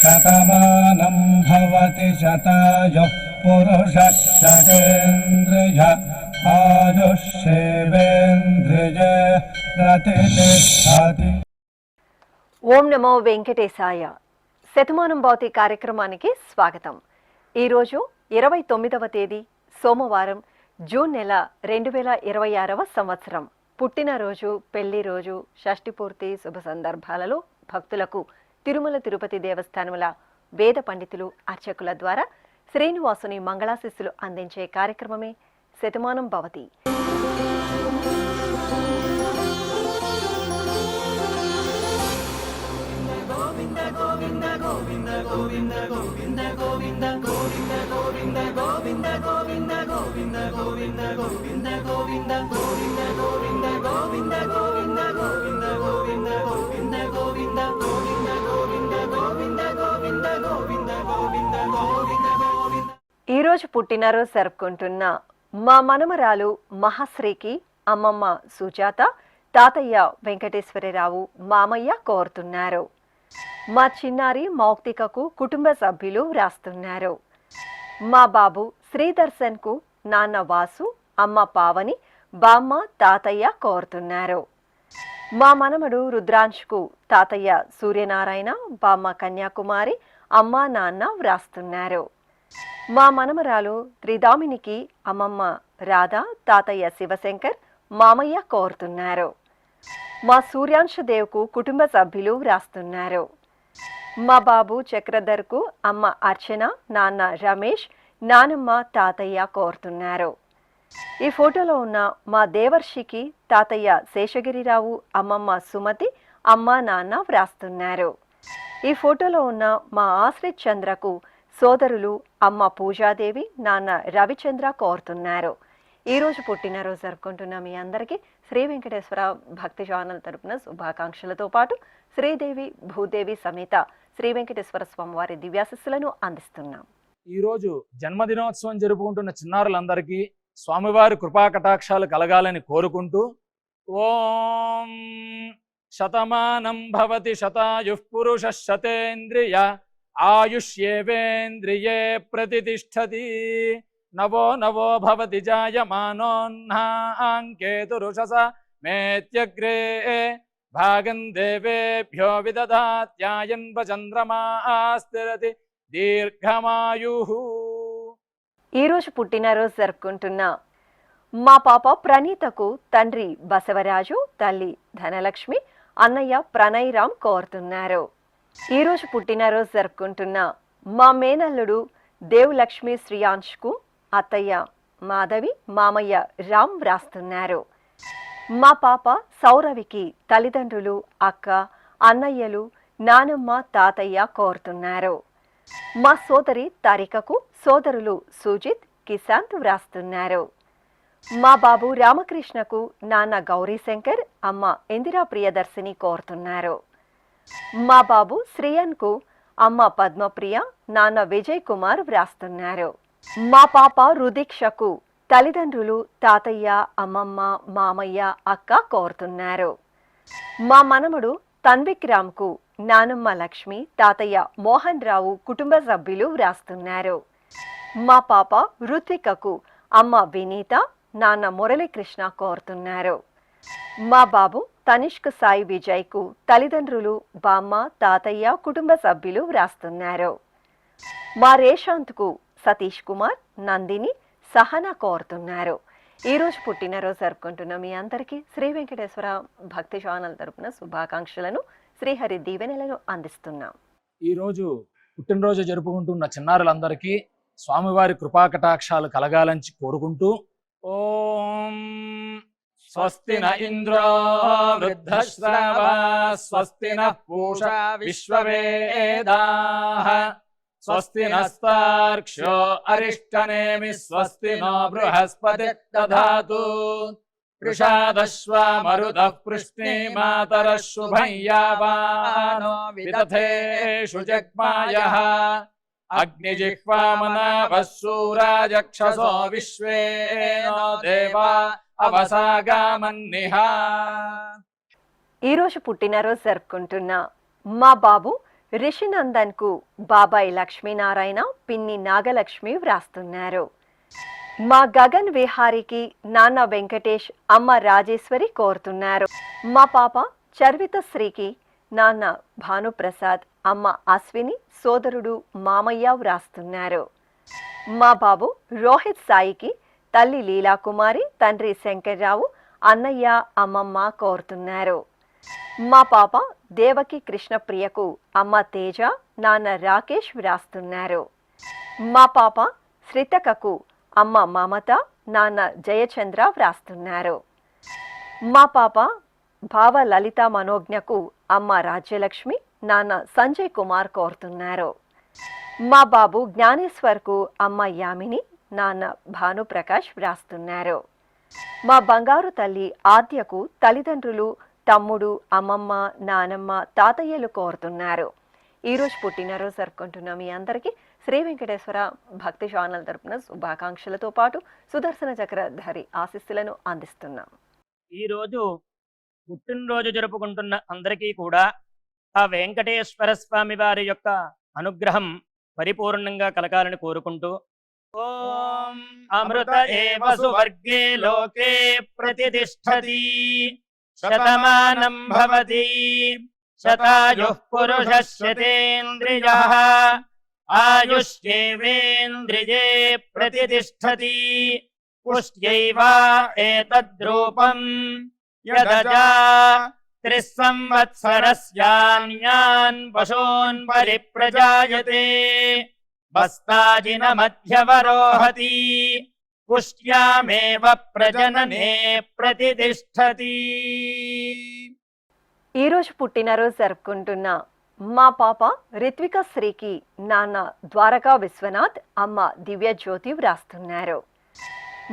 శతమానం భవతి శతాయుః పురుషः శతేంద్రియ ఆయుష్యేవేంద్రియే ప్రతిష్ఠతి. ఓం నమో వెంకటేశాయ. శతమానం భవతి కార్యక్రమానికి స్వాగతం. ఈరోజు 29వ తేదీ సోమవారం, జూన్ నెల 2026వ సంవత్సరం. పుట్టినరోజు, పెళ్లి రోజు, షష్ఠి పూర్తి శుభ సందర్భాలలో భక్తులకు తిరుమల తిరుపతి దేవస్థానముల వేద పండితులు, అర్చకుల ద్వారా శ్రీనివాసుని మంగళాశిస్సులు అందించే కార్యక్రమమే శతమానం భవతి. ఈరోజు పుట్టినరోజు జరుపుకుంటున్న మా మనమరాలు మహాశ్రీకి అమ్మమ్మ సుజాత, తాతయ్య వెంకటేశ్వరరావు, మామయ్య కోరుతున్నారు. మా చిన్నారి మౌక్తికకు కుటుంబ సభ్యులు వ్రాస్తున్నారు. మా బాబు శ్రీదర్శన్కు నాన్న వాసు, అమ్మ పావని, బామ్మ, తాతయ్య కోరుతున్నారు. మా మనమడు రుద్రాంష్కు తాతయ్య సూర్యనారాయణ, బామ్మ కన్యాకుమారి, అమ్మ నాన్న వ్రాస్తున్నారు. మా మనమరాలు త్రిదామినికి అమ్మమ్మ రాధా, తాతయ్య శివశంకర్, మామయ్య కోరుతున్నారు. మా సూర్యాంశదేవ్కు కుటుంబ సభ్యులు వ్రాస్తున్నారు. మా బాబు చక్రధర్కు అమ్మ అర్చన, నాన్న రమేష్, నానమ్మ, తాతయ్య కోరుతున్నారు. ఈ ఫోటోలో ఉన్న మా దేవర్షికి తాతయ్య శేషగిరిరావు, అమ్మమ్మ సుమతి, అమ్మ నాన్న వ్రాస్తున్నారు. ఈ ఫోటోలో ఉన్న మా ఆశ్రిత్ చంద్రకు సోదరులు అమ్మ పూజాదేవి, నాన్న రవిచంద్ర కోరుతున్నారు. ఈరోజు పుట్టినరోజు జరుపుకుంటున్న మీ అందరికీ శ్రీ వెంకటేశ్వర భక్తి ఛానల్ తరపున శుభాకాంక్షలతో పాటు శ్రీదేవి భూదేవి సమేత శ్రీ వెంకటేశ్వర స్వామివారి దివ్యాశిస్సులను అందిస్తున్నాం. ఈరోజు జన్మదినోత్సవం జరుపుకుంటున్న చిన్నారులందరికీ స్వామివారి కృపాకటాక్షాలు కలగాలని కోరుకుంటూ, ఓం శతమానం భవతి శతాయుః పురుషః శతేంద్రియ ఆయుష్యేవేంద్రియే ప్రతిష్ఠతి. నవో నవో భవతి జాయమానోన్హాంకేతురుషస మేత్యగ్రే భాగం దేవేభ్యో విదధాత్యాయన్ చంద్రమాస్థిరతి దీర్ఘమాయుః. ఈరోజు పుట్టినరోజు జరుపుకుంటున్న మా పాప ప్రణీతకు తండ్రి బసవరాజు, తల్లి ధనలక్ష్మి, అన్నయ్య ప్రణయ్ రామ్ కోరుతున్నారు. ఈరోజు పుట్టినరోజు జరుపుకుంటున్న మా మేనల్లుడు దేవులక్ష్మి శ్రీయాంష్కు అత్తయ్య మాధవి, మామయ్య రామ్ వ్రాస్తున్నారు. మా పాప సౌరవికి తల్లిదండ్రులు, అక్క, అన్నయ్యలు, నానమ్మ, తాతయ్య కోరుతున్నారు. మా సోదరి తారికకు సోదరులు సుజిత్, కిశాంత్ వ్రాస్తున్నారు. మా బాబు రామకృష్ణకు నాన్న గౌరీశంకర్, అమ్మ ఇందిరా ప్రియదర్శిని కోరుతున్నారు. మా బాబు శ్రీయన్కు అమ్మ పద్మప్రియ, నాన్న విజయ్ కుమార్ వ్రాస్తున్నారు. మా పాప రుదీక్షకు తల్లిదండ్రులు, తాతయ్య, అమ్మమ్మ, మామయ్య, అక్క కోరుతున్నారు. మా మనమడు తన్విక్ రామ్కు నానమ్మ లక్ష్మి, తాతయ్య మోహన్ రావు, కుటుంబ సభ్యులు వ్రాస్తున్నారు. మా పాప రుత్వికకు అమ్మ వినీత, నాన్న మురళీకృష్ణ కోరుతున్నారు. మా బాబు తనిష్క్ సాయి విజయ్కు తల్లిదండ్రులు, బామ్మ, తాతయ్య, కుటుంబ సభ్యులు వ్రాస్తున్నారు. మా రేషాంత్కు సతీష్ కుమార్, నందిని, సహన కోరుతున్నారు. ఈరోజు పుట్టినరోజు జరుపుకుంటున్న మీ అందరికీ శ్రీ వెంకటేశ్వర భక్తి ఛానల్ తరపున శుభాకాంక్షలను, శ్రీహరి దీవెనలను అందిస్తున్నాం. ఈరోజు పుట్టినరోజు జరుపుకుంటున్న చిన్నారులందరికీ స్వామివారి కృపాకటాక్షాలు కలగాలని కోరుకుంటూ, ఓం స్వస్తి న ఇంద్రో వృద్ధశ్రవా స్వస్తి న పూషా విశ్వవేదాః స్వస్తి నస్తార్క్ష్యో అరిష్టనేమి స్వస్తి నో బృహస్పతి దధాతు వృషాదశ్వా మరుదః పృష్ణీమాతరః శుభం యావానో విదథేషు జగ్మాయః అగ్నిజిహ్వామనాభः శూరాజక్షసో విశ్వేనో దేవా అవసాగామన్నిహ. ఈరోజు పుట్టినరోజు జరుపుకుంటున్న మా బాబు రిషినందన్కు బాబాయ్ లక్ష్మీనారాయణ, పిన్ని నాగలక్ష్మి వ్రాస్తున్నారు. మా గగన్ విహారీకి నాన్న వెంకటేష్, అమ్మ రాజేశ్వరి కోరుతున్నారు. మా పాప చర్విత శ్రీకి నాన్న భానుప్రసాద్, అమ్మ అశ్విని, సోదరుడు మామయ్య వ్రాస్తున్నారు. మా బాబు రోహిత్ సాయికి తల్లి లీలాకుమారి, తండ్రి శంకర్రావు, అన్నయ్య, అమ్మమ్మ కోరుతున్నారు. మా పాప దేవకి కృష్ణప్రియకు అమ్మ తేజ, నాన్న రాకేష్ వ్రాస్తున్నారు. మా పాప శ్రితకకు అమ్మ మమత, నాన్న జయచంద్ర వ్రాస్తున్నారు. మా పాప భావ లలిత మనోజ్ఞకు అమ్మ రాజ్యలక్ష్మి, నాన్న సంజయ్ కుమార్ కోరుతున్నారు. మా బాబు జ్ఞానేశ్వర్కు అమ్మ యామిని, నాన్న భానుప్రకాష్ వ్రాస్తున్నారు. మా బంగారు తల్లి ఆద్యకు తల్లిదండ్రులు, తమ్ముడు, అమ్మమ్మ, నానమ్మ, తాతయ్యలు కోరుతున్నారు. ఈరోజు పుట్టినరోజు జరుపుకుంటున్న మీ అందరికీ శ్రీ వెంకటేశ్వర భక్తి ఛానల్ తరపున శుభాకాంక్షలతో పాటు సుదర్శన చక్రధారి ఆశీస్సులను అందిస్తున్నాం. ఈరోజు పుట్టినరోజు జరుపుకుంటున్న అందరికీ కూడా ఆ వెంకటేశ్వర స్వామి వారి యొక్క అనుగ్రహం పరిపూర్ణంగా కలగాలని కోరుకుంటూ, ఓం అమృత ఏవ సువర్గే లోకే ప్రతిష్ఠతి శతమానం భవతి శతాయుః పురుషः శతేంద్రియః ఆయుష్యేవేంద్రియే ప్రతిష్ఠతి పుష్ట్యైవ ఏతద్రూపం యదజా త్రిస్సంవత్సరస్యాన్యాన్ పశూన్ పరిప్రజాయతే బస్తాజిన మధ్యవరోహతి పుష్ట్యామేవ ప్రజననే ప్రతిష్ఠతి. ఈరోజు పుట్టినరోజు జరుపుకుంటున్న మా పాప రిత్విక శ్రీకి నాన్న ద్వారకా విశ్వనాథ్, అమ్మ దివ్యజ్యోతి వ్రాస్తున్నారు.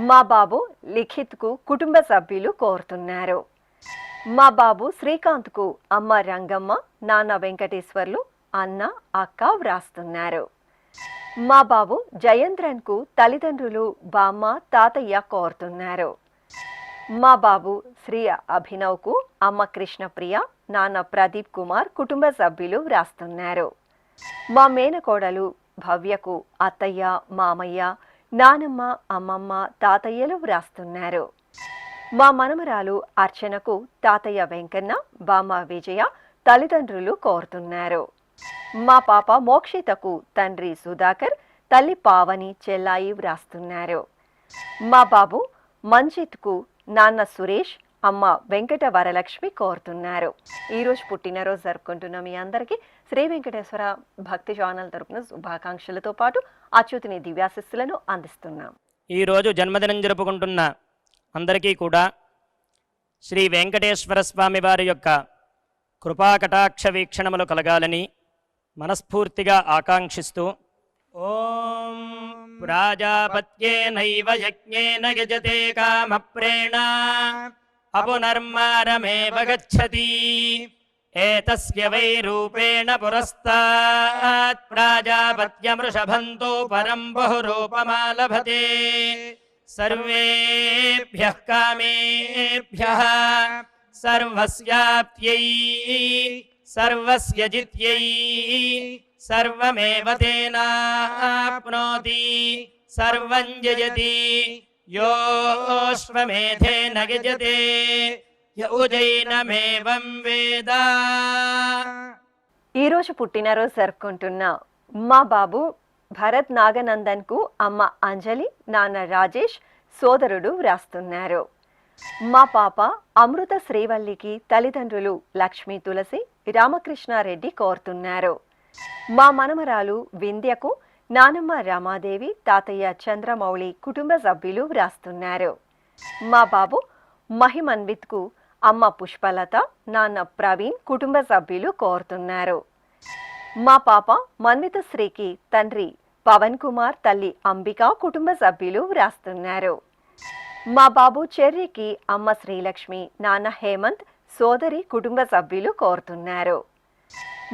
మా బాబు లిఖిత్కు కుటుంబ సభ్యులు కోరుతున్నారు. మా బాబు శ్రీకాంత్కు అమ్మ రంగమ్మ, నాన్న వెంకటేశ్వర్లు, అన్న, అక్క వ్రాస్తున్నారు. మా బాబు జయేంద్రన్కు తల్లిదండ్రులు, బామ్మ, తాతయ్య కోరుతున్నారు. మా బాబు శ్రీ అభినవ్కు అమ్మ కృష్ణప్రియ, నాన్న ప్రదీప్ కుమార్, కుటుంబ సభ్యులు వ్రాస్తున్నారు. మా మేనకోడలు భవ్యకు అత్తయ్య, మామయ్య, నానమ్మ, అమ్మమ్మ, తాతయ్యలు వ్రాస్తున్నారు. మా మనమరాలు అర్చనకు తాతయ్య వెంకన్న, బామ్మ విజయ, తల్లిదండ్రులు కోరుతున్నారు. మా పాప మోక్షితకు తండ్రి సుధాకర్, తల్లి పావని, చెల్లాయి వ్రాస్తున్నారు. మా బాబు మంజిత్కు నాన్న సురేష్, అమ్మ వెంకట వరలక్ష్మి కోరుతున్నారు. ఈరోజు పుట్టినరోజు జరుపుకుంటున్న మీ అందరికీ శ్రీ వెంకటేశ్వర భక్తి ఛానల్ తరపున శుభాకాంక్షలతో పాటు అచ్యుతుని దివ్యాశిస్సులను అందిస్తున్నాం. ఈరోజు జన్మదినం జరుపుకుంటున్న అందరికీ కూడా శ్రీ వెంకటేశ్వర స్వామి వారి యొక్క కృపాకటాక్ష వీక్షణములు కలగాలని మనస్ఫూర్తిగా ఆకాంక్షిస్తూ, ఓం ప్రాజాపత్యేనైవ యజ్ఞేన యజతే కామప్రేణ అపునర్మారమేవ గచ్చతి ఏతస్య వై రూపేణ పురస్తాత్ ప్రాజాపత్యమృషభంతో పరం బహురూపమాలభతే సర్వేభ్యః కామేభ్యః సర్వస్యాప్త్యై సర్వస్య జిత్యై సర్వమేవ తేనాప్నోతి సర్వం జయతి యోశ్వమేధేన గజతే యౌజైనమేవం వేద. ఈరోజు పుట్టినరోజు జరుపుకుంటున్న మా బాబు భరత్ నాగనందన్కు అమ్మ అంజలి, నాన్న రాజేష్, సోదరుడు వ్రాస్తున్నారు. మా పాప అమృత శ్రీవల్లికి తల్లిదండ్రులు లక్ష్మీ తులసి, రామకృష్ణారెడ్డి కోరుతున్నారు. మా మనమరాలు వింధ్యకు నానమ్మ రామాదేవి, తాతయ్య చంద్రమౌళి, కుటుంబ సభ్యులు వ్రాస్తున్నారు. మా బాబు మహిమన్విత్కు అమ్మ పుష్పలత, నాన్న ప్రవీణ్, కుటుంబ సభ్యులు కోరుతున్నారు. మా పాప మన్విత శ్రీకి తండ్రి పవన్ కుమార్, తల్లి అంబిక, కుటుంబ సభ్యులు వ్రాస్తున్నారు. మా బాబు చెర్రికి అమ్మ శ్రీలక్ష్మి, నాన్న హేమంత్, సోదరి, కుటుంబ సభ్యులు కోరుతున్నారు.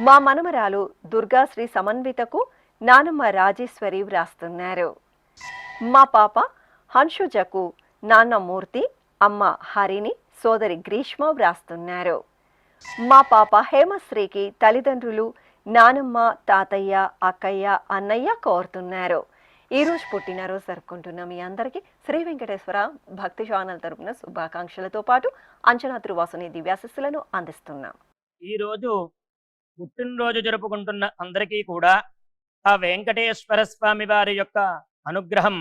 మా మనమరాలు దుర్గాశ్రీ సమన్వితకు నానమ్మ రాజేశ్వరి వ్రాస్తున్నారు. మా పాప హన్షుజకు నాన్న మూర్తి, అమ్మ హరిణి, సోదరి గ్రీష్మ వ్రాస్తున్నారు. మా పాప హేమశ్రీకి తల్లిదండ్రులు నానమ్మ, తాతయ్య, అక్కయ్య, అన్నయ్య కోరుతున్నారు. ఈరోజు పుట్టినరోజు జరుపుకుంటున్న మీ అందరికీ శ్రీ వెంకటేశ్వర భక్తి ఛానల్ తరపున శుభాకాంక్షలతో పాటు అంచనా త్రివాసుని దివ్యాశిస్సులను అందిస్తున్నాం. ఈరోజు పుట్టినరోజు జరుపుకుంటున్న అందరికీ కూడా ఆ వెంకటేశ్వర స్వామి వారి యొక్క అనుగ్రహం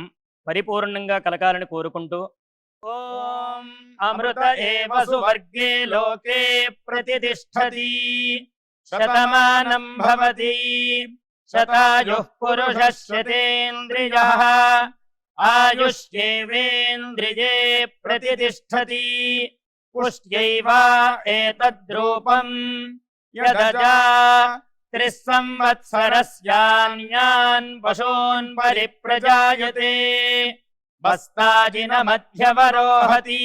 పరిపూర్ణంగా కలగాలని కోరుకుంటూ ఓం అమృత ఏవ సువర్గే లోకే ప్రతిష్ఠతి శతమానం భవతి శతాయుః పురుషः శతేంద్రియః ఆయుష్యేవేంద్రియే ప్రతిష్ఠతి పుష్ట్యైవ ఏతద్రూపం యదజా త్రిస్సంవత్సరస్యాన్యాన్ పశూన్ పరిప్రజాయతే బస్తాజిన మధ్యవరోహతి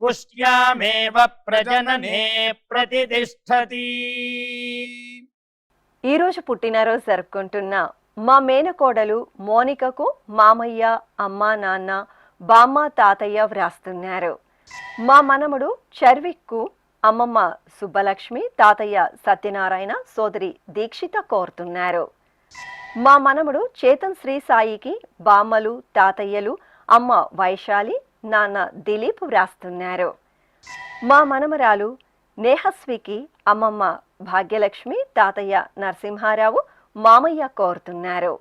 పుష్ట్యామేవ ప్రజననే ప్రతిష్ఠతి. ఈరోజు పుట్టినరోజు జరుపుకుంటున్న మా మేనకోడలు మోనికకు మామయ్య, అమ్మ, నాన్న, బామ్మ, తాతయ్య వ్రాస్తున్నారు. మా మనముడు చర్విక్కు అమ్మమ్మ సుబ్బలక్ష్మి, తాతయ్య సత్యనారాయణ, సోదరి దీక్షిత కోరుతున్నారు. మా మనముడు చేతన్ శ్రీ సాయికి బామ్మలు, తాతయ్యలు, అమ్మ వైశాలి, నాన్న దిలీప్ వ్రాస్తున్నారు. మా మనమరాలు నేహస్వికి అమ్మమ్మ భాగ్యలక్ష్మి, తాతయ్య నరసింహారావు, మామయ్య కోరుతున్నారు.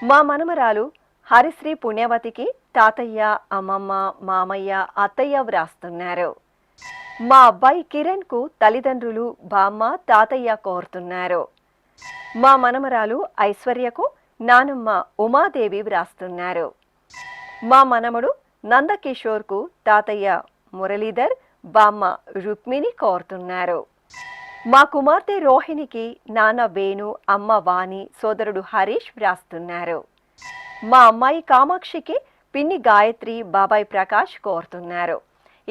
మా మనమరాలు హరిశ్రీ పుణ్యవతికి తాతయ్య, అమ్మమ్మ, మామయ్య, అత్తయ్య వ్రాస్తున్నారు. మా అబ్బాయి కిరణ్కు తల్లిదండ్రులు బామ్మ, తాతయ్య కోరుతున్నారు. మా మనమరాలు ఐశ్వర్యకు నానమ్మ ఉమాదేవి వ్రాస్తున్నారు. మా మనముడు నందకిషోర్కు తాతయ్య మురళీధర్, బామ్మ రుక్మిణి కోరుతున్నారు. మా కుమార్తె రోహిణికి నాన్న వేణు, అమ్మ వాణి, సోదరుడు హరీష్ వ్రాస్తున్నారు. మా అమ్మాయి కామాక్షికి పిన్ని గాయత్రి, బాబాయ్ ప్రకాష్ కోరుతున్నారు.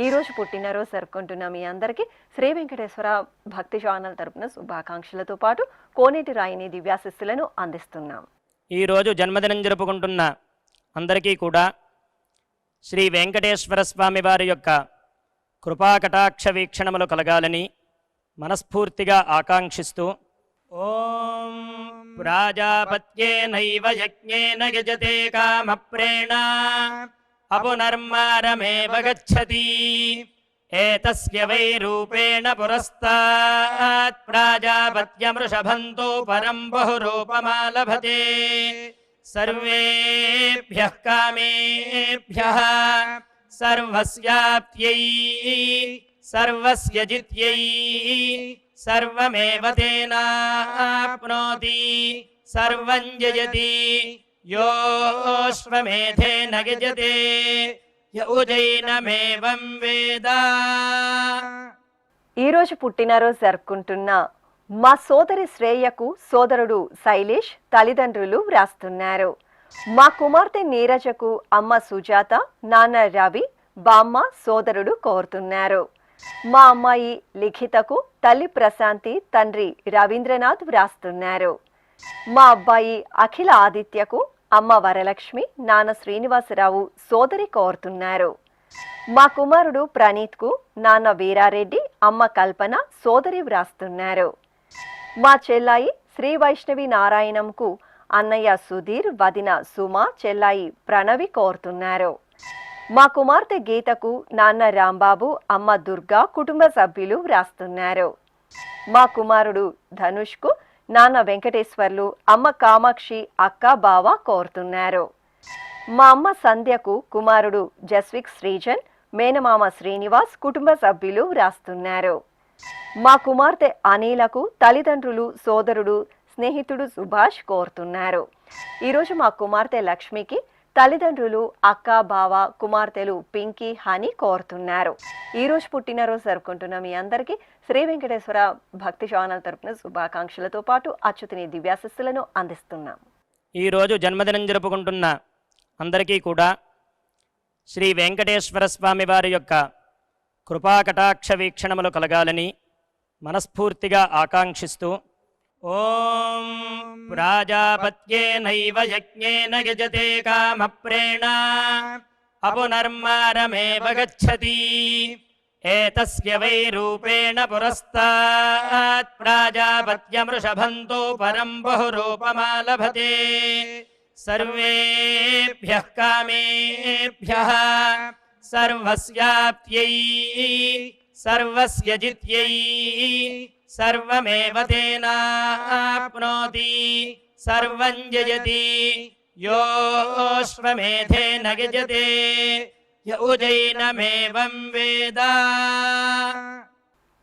ఈరోజు పుట్టినరోజు జరుపుకుంటున్న మీ అందరికీ శ్రీ వెంకటేశ్వర భక్తి ఛానల్ తరపున శుభాకాంక్షలతో పాటు కోనేటి రాయిని దివ్యాశిస్సులను అందిస్తున్నాం. ఈరోజు జన్మదినం జరుపుకుంటున్న అందరికీ కూడా శ్రీ వెంకటేశ్వర స్వామి వారి యొక్క కృపాకటాక్ష వీక్షణములు కలగాలని మనస్ఫూర్తిగా ఆకాంక్షిస్తూ ఓం ప్రాజాపత్యేనైవ యజ్ఞేన యజతే కామప్రేణ అపునర్మారమేవ గచ్చతి ఏతస్య వై రూపేణ పురస్తాత్ ప్రాజాపత్యమృషభంతో పరం బహురూపమాలభతే సర్వేభ్యః కామేభ్యః సర్వస్యాప్త్యై సర్వస్య జిత్యై సర్వమేవ తేనాప్నోతి సర్వం జయతి యోశ్వమేధేన గజతే యౌజైనమేవం వేద. ఈరోజు పుట్టినరోజు జరుపుకుంటున్న మా సోదరి శ్రేయకు సోదరుడు శైలేష్ తల్లిదండ్రులు వ్రాస్తున్నారు. మా కుమార్తె నీరజకు అమ్మ సుజాత, నాన్న రవి, బామ్మ, సోదరుడు కోరుతున్నారు. మా అమ్మాయి లిఖితకు తల్లి ప్రశాంతి, తండ్రి రవీంద్రనాథ్ వ్రాస్తున్నారు. మా అబ్బాయి అఖిల ఆదిత్యకు అమ్మ వరలక్ష్మి, నాన్న శ్రీనివాసరావు, సోదరి కోరుతున్నారు. మా కుమారుడు ప్రణీత్కు నాన్న వీరారెడ్డి, అమ్మ కల్పన, సోదరి వ్రాస్తున్నారు. మా చెల్లాయి శ్రీ వైష్ణవి నారాయణంకు అన్నయ్య సుధీర్, వదిన సుమ, చెల్లాయి ప్రణవి కోరుతున్నారు. మా కుమార్తె గీతకు నాన్న రాంబాబు, అమ్మ దుర్గా, కుటుంబ సభ్యులు వ్రాస్తున్నారు. మా కుమారుడు ధనుష్కు నాన్న వెంకటేశ్వర్లు, అమ్మ కామాక్షి, అక్క, బావ కోరుతున్నారు. మా అమ్మ సంధ్యకు కుమారుడు జస్విక్ శ్రీజన్, మేనమామ శ్రీనివాస్, కుటుంబ సభ్యులు వ్రాస్తున్నారు. మా కుమార్తె అనిలకు తల్లిదండ్రులు, సోదరుడు, స్నేహితుడు సుభాష్ కోరుతున్నారు. ఈరోజు మా కుమార్తె లక్ష్మికి తల్లిదండ్రులు, అక్క, బావ, కుమార్తెలు పింకీ, హని కోరుతున్నారు. ఈరోజు పుట్టినరోజు జరుపుకుంటున్న మీ అందరికీ శ్రీ వెంకటేశ్వర భక్తి ఛానల్ తరపున శుభాకాంక్షలతో పాటు అచ్యుతుని దివ్యాశిస్సులను అందిస్తున్నాం. ఈరోజు జన్మదినం జరుపుకుంటున్న అందరికీ కూడా శ్రీ వెంకటేశ్వర స్వామి వారి యొక్క కృపాకటాక్ష వీక్షణములు కలగాలని మనస్ఫూర్తిగా ఆకాంక్షిస్తూ ఓం ప్రాజాపత్యేనైవ యజ్ఞేన యజతే కామప్రేణ అపునర్మారమేవ గచ్చతి ఏతస్య వై రూపేణ పురస్తాత్ ప్రాజాపత్యమృషభంతో పరం బహురూపమాలభతే సర్వేభ్యః కామేభ్యః సర్వస్యాప్త్యై సర్వస్య జిత్యై సర్వమేవ తేనాప్నోతి సర్వం జయతి యోశ్వమేధేన గజతే య ఉజైనమేవం వేద.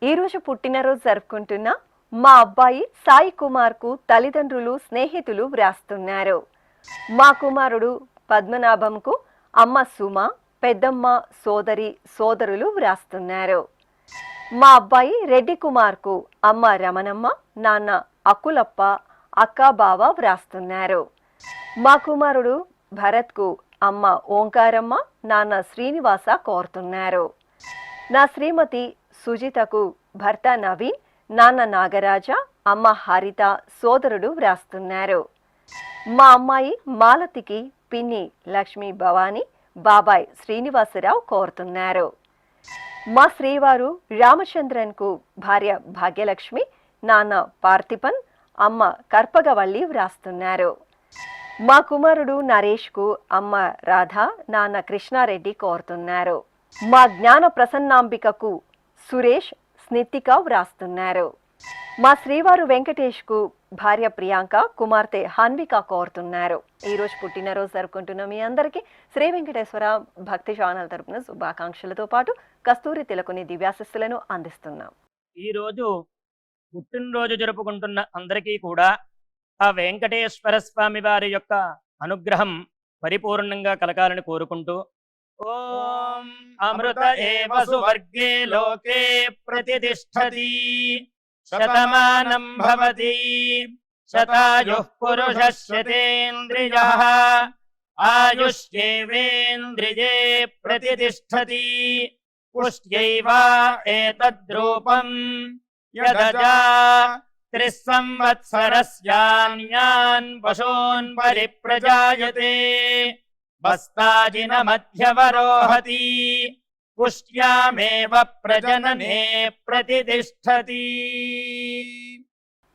ఈరోజు పుట్టినరోజు జరుపుకుంటున్న మా అబ్బాయి సాయి కుమార్ కు తల్లిదండ్రులు స్నేహితులు వ్రాస్తున్నారు. మా కుమారుడు పద్మనాభంకు అమ్మ సుమ, పెద్దమ్మ, సోదరులు వ్రాస్తున్నారు. మా అబ్బాయి రెడ్డి కుమార్కు అమ్మ రమణమ్మ, నాన్న అకులప్ప, అక్క బావ వ్రాస్తున్నారు. మా కుమారుడు భరత్కు అమ్మ ఓంకారమ్మ, నాన్న శ్రీనివాస కోరుతున్నారు. నా శ్రీమతి సుజితకు భర్త నవీన్, నాన్న నాగరాజ, అమ్మ హరిత, సోదరుడు వ్రాస్తున్నారు. మా అమ్మాయి మాలతికి పిన్ని లక్ష్మీ భవాని, బాబాయ్ శ్రీనివాసరావు కోరుతున్నారు. మా శ్రీవారు రామచంద్రన్కు భార్య భాగ్యలక్ష్మి, నాన్న పార్థిపన్, అమ్మ కర్పగవల్లి వ్రాస్తున్నారు. మా కుమారుడు నరేష్కు అమ్మ రాధ, నాన్న కృష్ణారెడ్డి కోరుతున్నారు. మా జ్ఞాన ప్రసన్నాంబికకు సురేష్, స్నిత్తిక వ్రాస్తున్నారు. మా శ్రీవారు వెంకటేష్కు భార్య ప్రియాంక, కుమార్తె హన్విక కోరుతున్నారు. ఈరోజు పుట్టినరోజు జరుపుకుంటున్న మీ అందరికీ శ్రీ వెంకటేశ్వర భక్తి ఛానల్ తరపున శుభాకాంక్షలతో పాటు కస్తూరి తిలకుని దివ్యాశిస్సులను అందిస్తున్నాం. ఈరోజు పుట్టినరోజు జరుపుకుంటున్న అందరికీ కూడా ఆ వెంకటేశ్వర స్వామి వారి యొక్క అనుగ్రహం పరిపూర్ణంగా కలగాలని కోరుకుంటూ ఓం అమృత ఏవ సువర్గే లోకే ప్రతిష్ఠతి శతమానం భవతి శతాయుః పురుషः శతేంద్రియః ఆయుష్యేవేంద్రియే ప్రతిష్ఠతి పుష్ట్యైవ ఏతద్రూపం యదజా త్రిస్సంవత్సరస్యాన్యాన్ పశూన్ పరిప్రజాయతే బస్తాజిన మధ్యవరోహతి పుష్ట్యామేవ ప్రజననే ప్రతిష్ఠతి.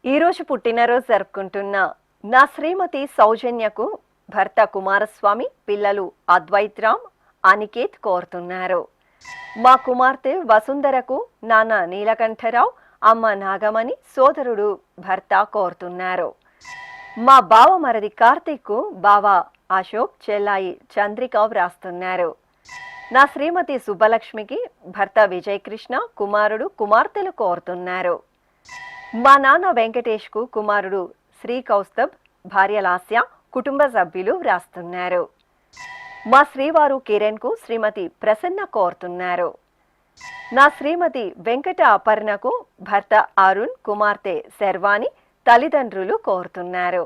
ఈరోజు పుట్టినరోజు జరుపుకుంటున్న నా శ్రీమతి సౌజన్యకు భర్త కుమారస్వామి, పిల్లలు అద్వైత్రామ్, అనికేత్ కోరుతున్నారు. మా కుమార్తె వసుంధరకు నాన్న నీలకంఠరావు, అమ్మ నాగమణి, సోదరుడు భర్త కోరుతున్నారు. మా బావ మరది కార్తీక్, బావ అశోక్, చెల్లాయి చంద్రిక వ్రాస్తున్నారు. నా శ్రీమతి సుబ్బలక్ష్మికి భర్త విజయకృష్ణ, కుమారుడు కుమార్తెలు కోరుతున్నారు. మా నాన్న వెంకటేష్కు కుమారుడు శ్రీ కౌస్తబ్, భార్య లాస్య, కుటుంబ సభ్యులు వ్రాస్తున్నారు. మా శ్రీవారు కిరణ్కు శ్రీమతి ప్రసన్న కోరుతున్నారు. నా శ్రీమతి వెంకట అపర్ణకు భర్త అరుణ్, కుమార్తె శర్వాణి, తల్లిదండ్రులు కోరుతున్నారు.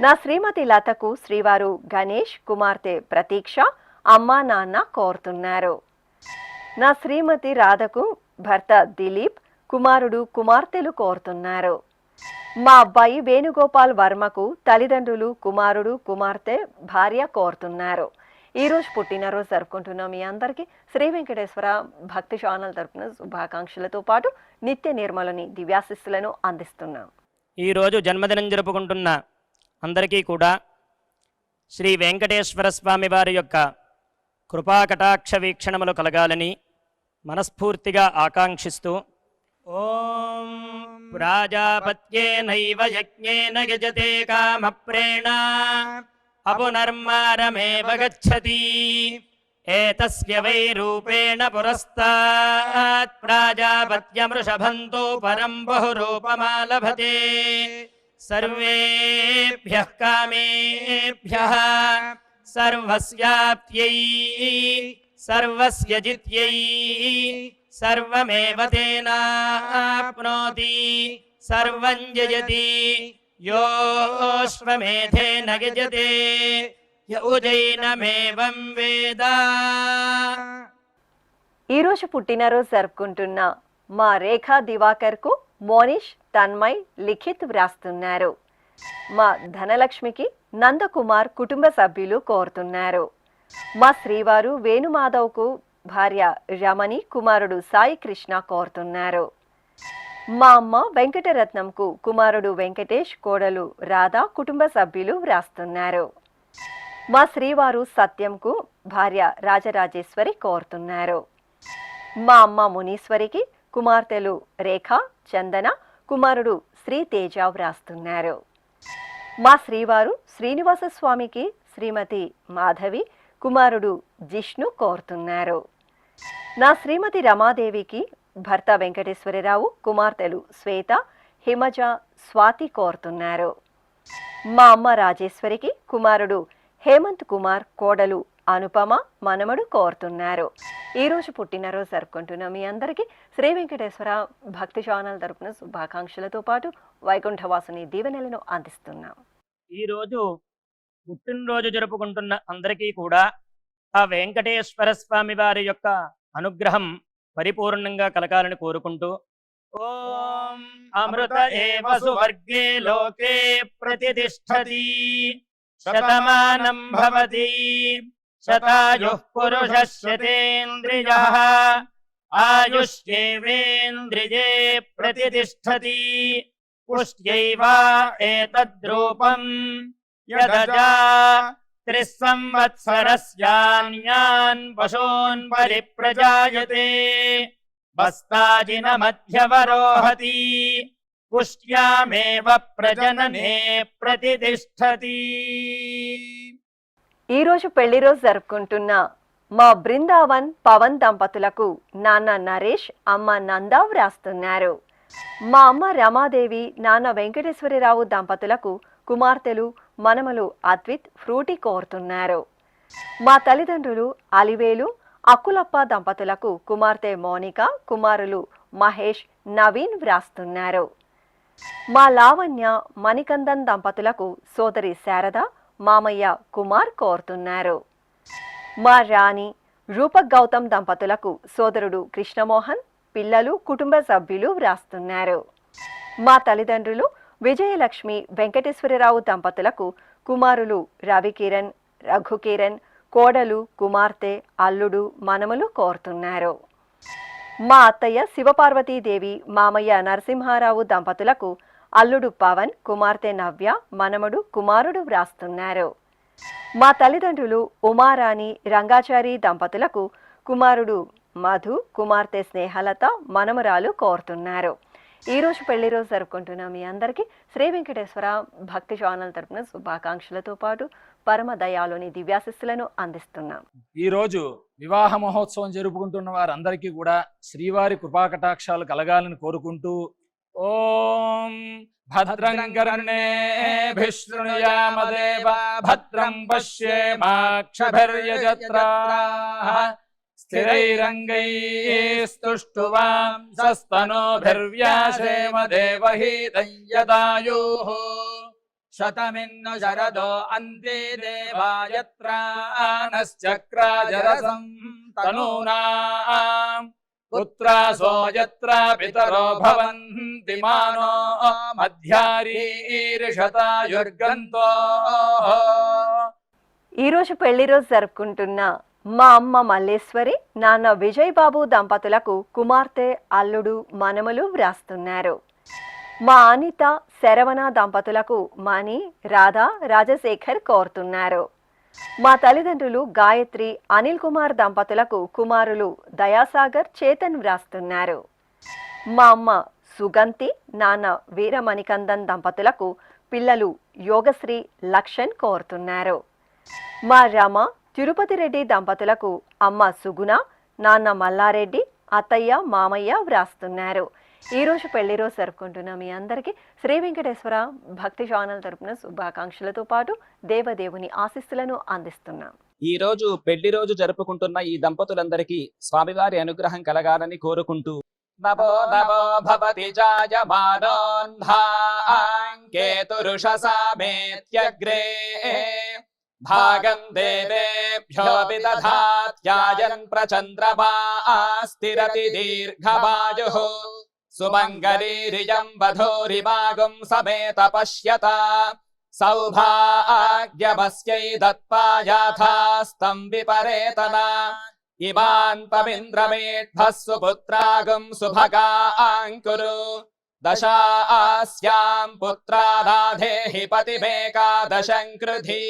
నా శ్రీమతి లతకు శ్రీవారు గణేష్, కుమార్తె ప్రతీక్ష, అమ్మా నాన్న కోరుతున్నారు. నా శ్రీమతి రాధకు భర్త దిలీప్, కుమారుడు కుమార్తెలు కోరుతున్నారు. మా అబ్బాయి వేణుగోపాల్ వర్మకు తల్లిదండ్రులు, కుమారుడు కుమార్తె, భార్య కోరుతున్నారు. ఈరోజు పుట్టినరోజు జరుపుకుంటున్న మీ అందరికీ శ్రీ వెంకటేశ్వర భక్తి ఛానల్ తరపున శుభాకాంక్షలతో పాటు నిత్య నిర్మలని దివ్యాశిస్సులను అందిస్తున్నాం. ఈరోజు జన్మదినం జరుపుకుంటున్న అందరికీ కూడా శ్రీ వెంకటేశ్వర స్వామి వారి యొక్క కృపాకటాక్ష వీక్షణములు కలగాలని మనస్ఫూర్తిగా ఆకాంక్షిస్తూ ఓం ప్రాజాపత్యేనైవ యజ్ఞేన యజతే కామప్రేణ అపునర్మారమేవ గచ్చతి ఏతస్య వై రూపేణ పురస్తాత్ ప్రాజాపత్యమృషభంతో పరం బహురూపమాలభతే సర్వేభ్యః కామేభ్యః సర్వస్యాప్త్యై సర్వస్య జిత్యై సర్వమేవ తేనాప్నోతి సర్వం జయతి యోశ్వమేధేన గజతే య ఉజైనమేవం వేద. ఈరోజు పుట్టినరోజు జరుపుకుంటున్న మా రేఖా దివాకర్కు మోనిష్, తన్మయ్, లిఖిత్ వ్రాస్తున్నారు. మా ధనలక్ష్మికి నందకుమార్ కుటుంబ సభ్యులు కోరుతున్నారు. మా శ్రీవారు వేణుమాధవ్కు భార్య రమణి, కుమారుడు సాయి కృష్ణ కోరుతున్నారు. మా అమ్మ వెంకటరత్నంకు కుమారుడు వెంకటేష్, కోడలు రాధ, కుటుంబ సభ్యులు వ్రాస్తున్నారు. మా శ్రీవారు సత్యంకు భార్య రాజరాజేశ్వరి కోరుతున్నారు. మా అమ్మ మునీశ్వరికి కుమార్తెలు రేఖ, చందన, కుమారుడు శ్రీతేజ వ్రాస్తున్నారు. మా శ్రీవారు శ్రీనివాస స్వామికి శ్రీమతి మాధవి, కుమారుడు జిష్ణు కోరుతున్నారు. నా శ్రీమతి రమాదేవికి భర్త వెంకటేశ్వరరావు, కుమార్తెలు శ్వేత, హిమజ, స్వాతి కోరుతున్నారు. మా అమ్మ రాజేశ్వరికి కుమారుడు హేమంత్ కుమార్, కోడలు అనుపమ, మనమడు కోరుతున్నారు. ఈరోజు పుట్టినరోజు జరుపుకుంటున్న మీ అందరికీ శ్రీ వెంకటేశ్వర భక్తి ఛానల్ తరపున శుభాకాంక్షలతో పాటు వైకుంఠవాసుని దీవెనలను అందిస్తున్నాం. ఈరోజు పుట్టినరోజు జరుపుకుంటున్న అందరికీ కూడా ఆ వెంకటేశ్వర స్వామి వారి యొక్క అనుగ్రహం పరిపూర్ణంగా కలగాలని కోరుకుంటూ ఓం అమృత ఏవ సువర్గే లోకే ప్రతిష్ఠతి శతమానం భవతి శతాయుః పురుషः శతేంద్రియః ఆయుష్యేవేంద్రియే ప్రతిష్ఠతి పుష్ట్యైవ ఏతద్రూపం యదజా త్రిస్సంవత్సరస్యాన్యాన్ పశూన్ పరిప్రజాయతే బస్తాజిన మధ్యవరోహతి పుష్ట్యామేవ ప్రజననే ప్రతిష్ఠతి. ఈరోజు పెళ్లి రోజు జరుపుకుంటున్న మా బృందావన్ పవన్ దంపతులకు నాన్న నరేష్, అమ్మ నంద వ్రాస్తున్నారు. మా అమ్మ రమాదేవి, నాన్న వెంకటేశ్వరరావు దంపతులకు కుమార్తెలు మనమలు అద్విత్, ఫ్రూటీ కోరుతున్నారు. మా తల్లిదండ్రులు అలివేలు, అక్కులప్ప దంపతులకు కుమార్తె మోనిక, కుమారులు మహేష్, నవీన్ వ్రాస్తున్నారు. మా లావణ్య, మణికందన్ దంపతులకు సోదరి శారద, మామయ్య కుమార్ కోరుతున్నారు. మా రాణి, రూపక్ గౌతమ్ దంపతులకు సోదరుడు కృష్ణమోహన్, పిల్లలు, కుటుంబ సభ్యులు వ్రాస్తున్నారు. మా తల్లిదండ్రులు విజయలక్ష్మి, వెంకటేశ్వరరావు దంపతులకు కుమారులు రవికిరణ్, రఘుకిరణ్, కోడలు, కుమార్తె, అల్లుడు, మనమలు కోరుతున్నారు. మా అత్తయ్య శివపార్వతీదేవి, మామయ్య నరసింహారావు దంపతులకు అల్లుడు పవన్, కుమార్తె నవ్య, మనమడు, కుమారుడు వ్రాస్తున్నారు. మా తల్లిదండ్రులు ఉమారాణి, రంగాచారి దంపతులకు కుమారుడు మధు, కుమార్తె స్నేహలత, మనమరాలు కోరుతున్నారు. ఈరోజు పెళ్లి రోజు జరుపుకుంటున్న మీ అందరికీ శ్రీ వెంకటేశ్వర భక్తి ఛానల్ తరపున శుభాకాంక్షలతో పాటు పరమ దయాలోని దివ్యాశిస్సులను అందిస్తున్నాం. ఈ రోజు వివాహ మహోత్సవం జరుపుకుంటున్న వారందరికీ కూడా శ్రీవారి కృపాకటాక్షాలు కలగాలని కోరుకుంటూ ఓం భద్రం కర్ణేభిః శృణుయామదేవ భద్రం పశ్యేమాక్షభిర్యజత్రాః స్థిరైరంగైస్తుష్టువాంసస్తనోభిర్వ్యాసేమ దేవహీతం యదాయుః శతమిన్ను శరదో అంతే దేవాయత్రానశ్చక్రాజరసం తనూనాం పుత్రాసో యత్ర పితరో భవంతి మానో మధ్యారీర్షతాయుర్గంతో. ఈరోజు పెళ్లి రోజు జరుపుకుంటున్న మా అమ్మ మల్లేశ్వరి, నాన్న విజయ్ బాబు దంపతులకు కుమార్తె, అల్లుడు, మనమలు వ్రాస్తున్నారు. మా అనిత, శరవణ దంపతులకు మణి, రాధ, రాజశేఖర్ కోరుతున్నారు. మా తల్లిదండ్రులు గాయత్రి, అనిల్ కుమార్ దంపతులకు కుమారులు దయాసాగర్, చేతన్ వ్రాస్తున్నారు. మా అమ్మ సుగంతి, నాన్న వీరమణికందన్ దంపతులకు పిల్లలు యోగశ్రీ, లక్షన్ కోరుతున్నారు. మా రమ, తిరుపతి రెడ్డి దంపతులకు అమ్మ సుగుణ, నాన్న మల్లారెడ్డి, అత్తయ్య, మామయ్య వ్రాస్తున్నారు. ఈరోజు పెళ్లి రోజు జరుపుకుంటున్న మీ అందరికీ శ్రీ వెంకటేశ్వర భక్తి ఛానల్ తరపున శుభాకాంక్షలతో పాటు దేవదేవుని ఆశీస్సులను అందిస్తున్నాం. ఈ రోజు పెళ్లి రోజు జరుపుకుంటున్న ఈ దంపతులందరికీ స్వామివారి అనుగ్రహం కలగాలని కోరుకుంటూ నమో నమో భవతి జాయమానోన్ధాంకేతురుషసామేత్యగ్రే భాగం దేవేభ్యో విదధాత్యాయన్ ప్రచంద్రమా స్థిరతి దీర్ఘమాయుః సుమంగళీరియం వధూరిమాగం సమేత పశ్యత సౌభాగ్యమస్యై దత్వా యాథాస్తం విపరేతనా ఇమాన్ పవింద్రమేఢస్సు పుత్రాగం శుభగాంకురు దశాస్యాం పుత్రానాధేహి పతిమేకాదశం కృధి.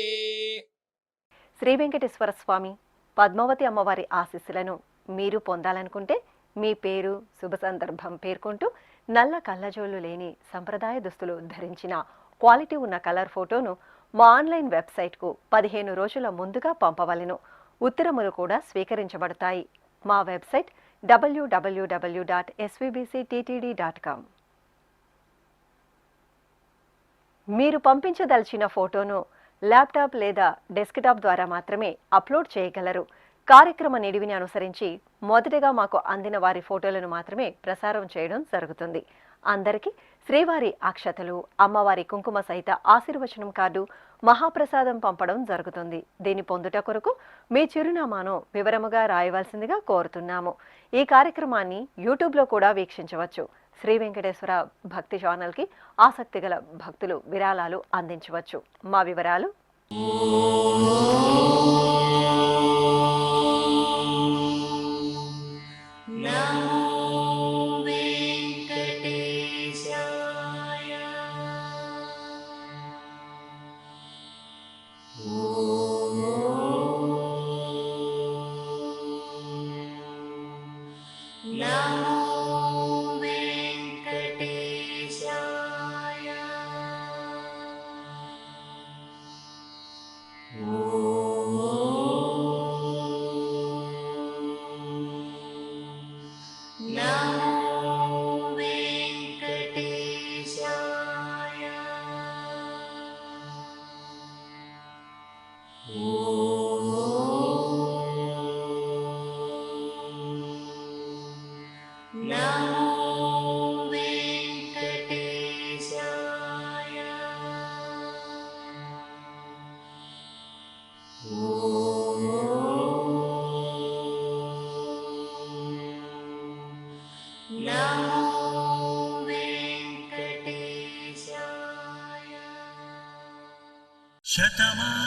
శ్రీ వెంకటేశ్వర స్వామి పద్మావతి అమ్మవారి ఆశీస్సులను మీరు పొందాలనుకుంటే మీ పేరు శుభ సందర్భం పేర్కొంటూ నల్ల కళ్ళజోళ్లు లేని సంప్రదాయ దుస్తులు ధరించిన క్వాలిటీ ఉన్న కలర్ ఫోటోను మా ఆన్లైన్ వెబ్సైట్కు 15 రోజుల ముందుగా పంపవలెను. ఉత్తరములు కూడా స్వీకరించబడతాయి. మా వెబ్సైట్ www.svbcttd.com. మీరు పంపించదలిచిన ఫోటోను ల్యాప్టాప్ లేదా డెస్క్టాప్ ద్వారా మాత్రమే అప్లోడ్ చేయగలరు. కార్యక్రమ నిడివిని అనుసరించి మొదటగా మాకు అందిన వారి ఫోటోలను మాత్రమే ప్రసారం చేయడం జరుగుతుంది. అందరికీ శ్రీవారి అక్షతలు, అమ్మవారి కుంకుమ సహిత ఆశీర్వచనం కార్డు, మహాప్రసాదం పంపడం జరుగుతుంది. దీన్ని పొందుట కొరకు మీ చిరునామాను వివరముగా రాయవలసిందిగా కోరుతున్నాము. ఈ కార్యక్రమాన్ని యూట్యూబ్లో కూడా వీక్షించవచ్చు. శ్రీ వెంకటేశ్వర భక్తి ఛానల్కి ఆసక్తి గల భక్తులు విరాళాలు అందించవచ్చు. మా వివరాలు: శతమా